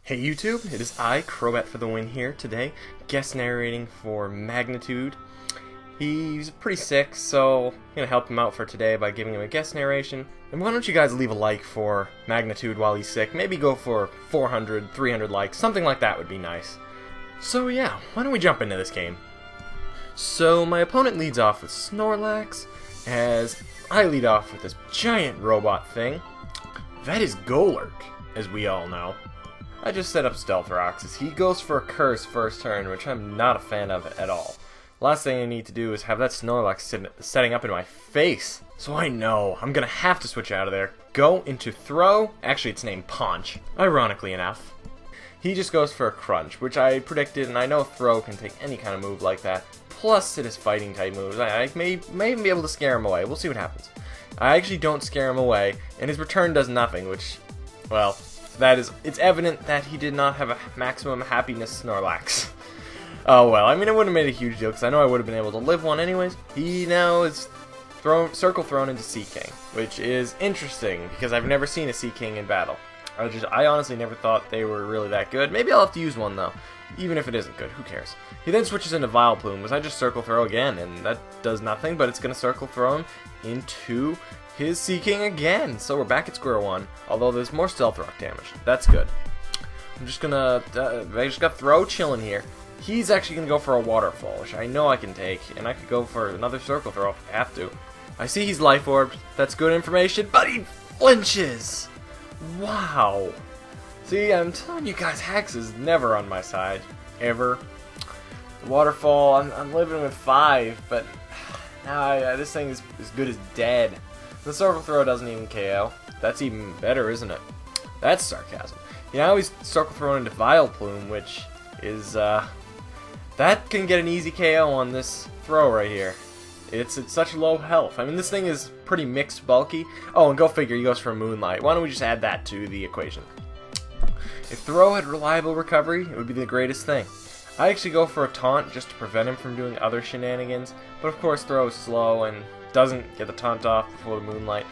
Hey YouTube, it is I, Crobat for the win here today, guest narrating for Magnitude. He's pretty sick, so I'm going to help him out for today by giving him a guest narration. And why don't you guys leave a like for Magnitude while he's sick? Maybe go for 400, 300 likes, something like that would be nice. So yeah, why don't we jump into this game? So my opponent leads off with Snorlax, as I lead off with this giant robot thing. That is Golurk, as we all know. I just set up Stealth Rocks as he goes for a Curse first turn, which I'm not a fan of at all. Last thing I need to do is have that Snorlax setting up in my face. So I know I'm gonna have to switch out of there. Go into Throh. Actually, it's named Punch, ironically enough. He just goes for a Crunch, which I predicted, and I know Throh can take any kind of move like that. Plus, it is fighting type moves. I may even be able to scare him away. We'll see what happens. I actually don't scare him away, and his return does nothing, which, well, it's evident that he did not have a maximum happiness Snorlax. Oh well, I mean, it wouldn't have made a huge deal, because I know I would have been able to live one anyways. He now is circle thrown into Seaking, which is interesting, because I've never seen a Seaking in battle. I honestly never thought they were really that good. Maybe I'll have to use one, though. Even if it isn't good, who cares? He then switches into Vileplume, as I just circle throw again, and that does nothing, but it's going to circle throw him into his Seaking again. So we're back at square one, although there's more Stealth Rock damage. That's good. I'm just gonna, I just got Throh chilling here. He's actually gonna go for a Waterfall, which I know I can take, and I could go for another Circle Throw if I have to. I see he's Life Orbed. That's good information, but he flinches! Wow. See, I'm telling you guys, Hex is never on my side. Ever. The Waterfall, I'm living with 5, but now this thing is as good as dead. The Circle Throw doesn't even KO. That's even better, isn't it? That's sarcasm. Now he's Circle Thrown into Vileplume, which is, that can get an easy KO on this throw right here. It's at such low health. I mean, this thing is pretty mixed bulky. Oh, and go figure, he goes for Moonlight. Why don't we just add that to the equation? If Throh had reliable recovery, it would be the greatest thing. I actually go for a Taunt just to prevent him from doing other shenanigans, but of course Throh is slow and doesn't get the Taunt off before the Moonlight.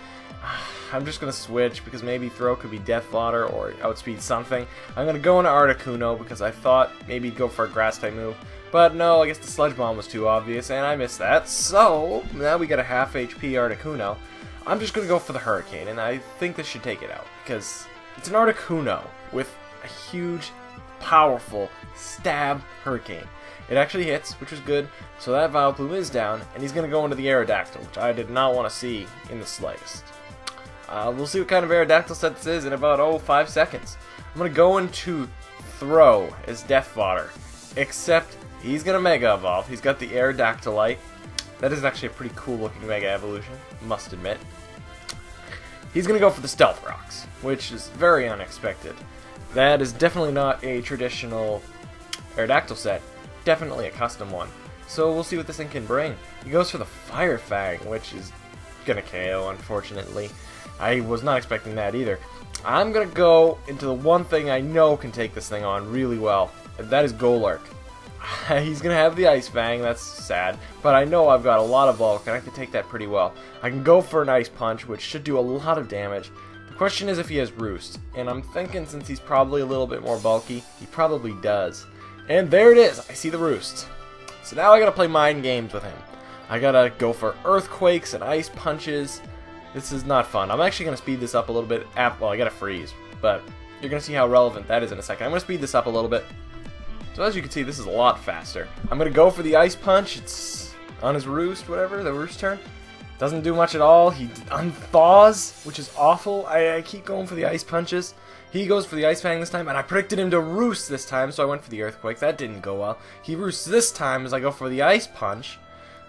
I'm just going to switch because maybe Throh could be Death Fodder or Outspeed something. I'm going to go into Articuno because I thought maybe he'd go for a Grass type move. But no, I guess the Sludge Bomb was too obvious and I missed that. So now we got a half HP Articuno. I'm just going to go for the Hurricane, and I think this should take it out because it's an Articuno with a huge, powerful stab Hurricane. It actually hits, which is good, so that Vileplume is down, and he's going to go into the Aerodactyl, which I did not want to see in the slightest. We'll see what kind of Aerodactyl set this is in about, 5 seconds. I'm going to go into Throh as Death Fodder, except he's going to Mega Evolve. He's got the Aerodactylite. That is actually a pretty cool looking Mega Evolution, must admit. He's going to go for the Stealth Rocks, which is very unexpected. That is definitely not a traditional Aerodactyl set. Definitely a custom one. So we'll see what this thing can bring. He goes for the Fire Fang, which is gonna KO, unfortunately. I was not expecting that either. I'm gonna go into the one thing I know can take this thing on really well, and that is Golurk. He's gonna have the Ice Fang, that's sad, but I know I've got a lot of bulk and I can take that pretty well. I can go for an Ice Punch, which should do a lot of damage. The question is if he has Roost, and I'm thinking since he's probably a little bit more bulky, he probably does. And there it is, I see the Roost. So now I gotta play mind games with him. I gotta go for Earthquakes and Ice Punches. This is not fun. I'm actually gonna speed this up a little bit. Well, I gotta freeze, but you're gonna see how relevant that is in a second. I'm gonna speed this up a little bit. So as you can see, this is a lot faster. I'm gonna go for the Ice Punch. It's on his Roost, whatever, the Roost turn. Doesn't do much at all. He unthaws, which is awful. I keep going for the Ice Punches. He goes for the Ice Fang this time, and I predicted him to Roost this time, so I went for the Earthquake. That didn't go well. He roosts this time as I go for the Ice Punch.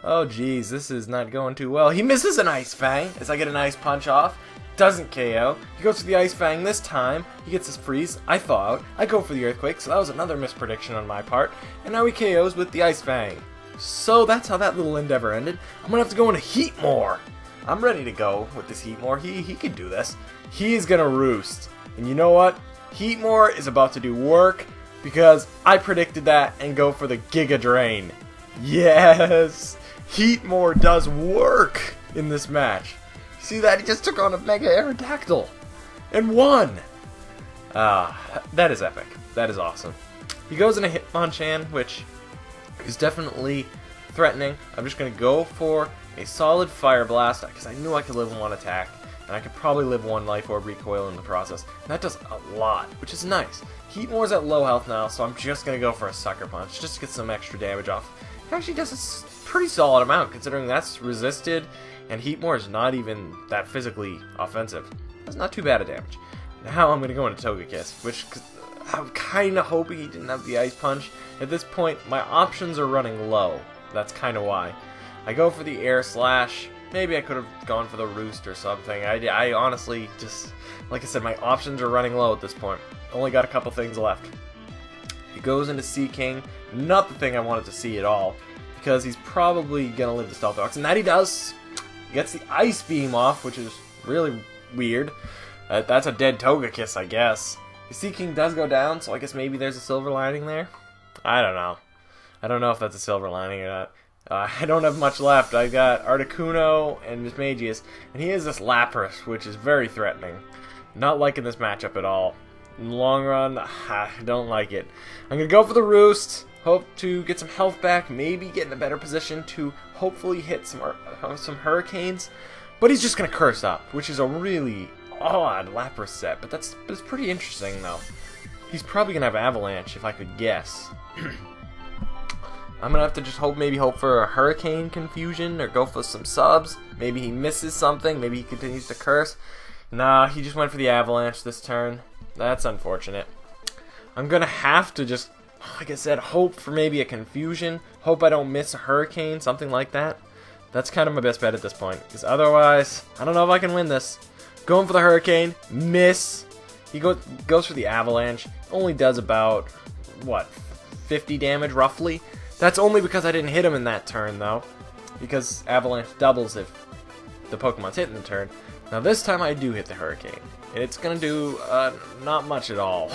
Oh, geez, this is not going too well. He misses an Ice Fang as I get an Ice Punch off. Doesn't KO. He goes for the Ice Fang this time. He gets his Freeze. I thaw out. I go for the Earthquake, so that was another misprediction on my part. And now he KOs with the Ice Fang. So that's how that little endeavor ended. I'm going to have to go into Heatmor. I'm ready to go with this Heatmor. He can do this. He's going to Roost. And you know what? Heatmor is about to do work because I predicted that and go for the Giga Drain. Yes! Heatmor does work in this match. See that? He just took on a Mega Aerodactyl and won! That is epic. That is awesome. He goes into Hitmonchan, which is definitely threatening. I'm just going to go for a solid Fire Blast, because I knew I could live one attack, and I could probably live one Life Orb recoil in the process. And that does a lot, which is nice. Heatmor's at low health now, so I'm just going to go for a Sucker Punch, just to get some extra damage off. It actually does a pretty solid amount, considering that's resisted, and Heatmor is not even that physically offensive. That's not too bad of damage. Now I'm going to go into Togekiss, which I'm kind of hoping he didn't have the Ice Punch. At this point, my options are running low. That's kind of why. I go for the Air Slash. Maybe I could have gone for the Roost or something. I honestly just, like I said, my options are running low at this point. Only got a couple things left. He goes into Seaking. Not the thing I wanted to see at all, because he's probably going to live the Stealth Rocks. And that he does. He gets the Ice Beam off, which is really weird. That's a dead Togekiss, I guess. The Seaking does go down, so I guess maybe there's a silver lining there. I don't know. I don't know if that's a silver lining or not. I don't have much left. I got Articuno and Mismagius, and he has this Lapras, which is very threatening. Not liking this matchup at all. In the long run, I don't like it. I'm going to go for the Roost. Hope to get some health back, maybe get in a better position to hopefully hit some Hurricanes. But he's just going to Curse Up, which is a really odd Lapras set. But it's pretty interesting, though. He's probably going to have Avalanche, if I could guess. I'm going to have to just maybe hope for a Hurricane Confusion or go for some subs. Maybe he misses something. Maybe he continues to curse. Nah, he just went for the Avalanche this turn. That's unfortunate. I'm going to have to just, like I said, hope for maybe a Confusion. Hope I don't miss a Hurricane, something like that. That's kind of my best bet at this point. Because otherwise, I don't know if I can win this. Going for the Hurricane. Miss. He goes for the Avalanche. Only does about, what, 50 damage roughly? That's only because I didn't hit him in that turn, though. Because Avalanche doubles if the Pokemon's hit in the turn. Now this time I do hit the Hurricane. It's going to do not much at all.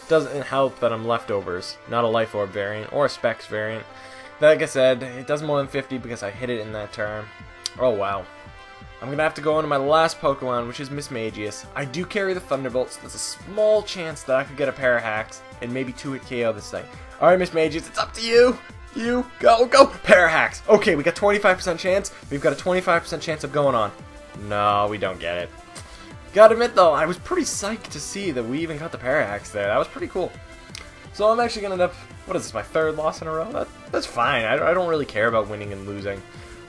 Doesn't help that I'm Leftovers, not a Life Orb variant or a Specs variant. Like I said, it does more than 50 because I hit it in that turn. Oh wow. I'm going to have to go into my last Pokemon, which is Mismagius. I do carry the Thunderbolts. There's a small chance that I could get a pair of hacks and maybe 2-hit KO this thing. Alright, Mismagius, it's up to you. You, go, go. Pair of hacks. Okay, we got 25% chance. We've got a 25% chance of going on. No, we don't get it. Gotta admit, though, I was pretty psyched to see that we even got the pair of hacks there. That was pretty cool. So I'm actually going to end up, what is this, my third loss in a row? That's fine. I don't really care about winning and losing.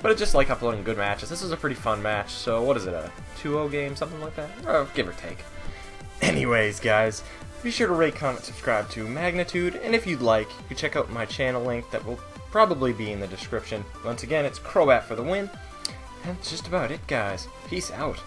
But it's just like uploading good matches. This was a pretty fun match. So what is it, a 2-0 game, something like that? Or give or take. Anyways, guys, be sure to rate, comment, subscribe to Magnitude. And if you'd like, you can check out my channel link that will probably be in the description. Once again, it's Crobat for the win. And that's just about it, guys. Peace out.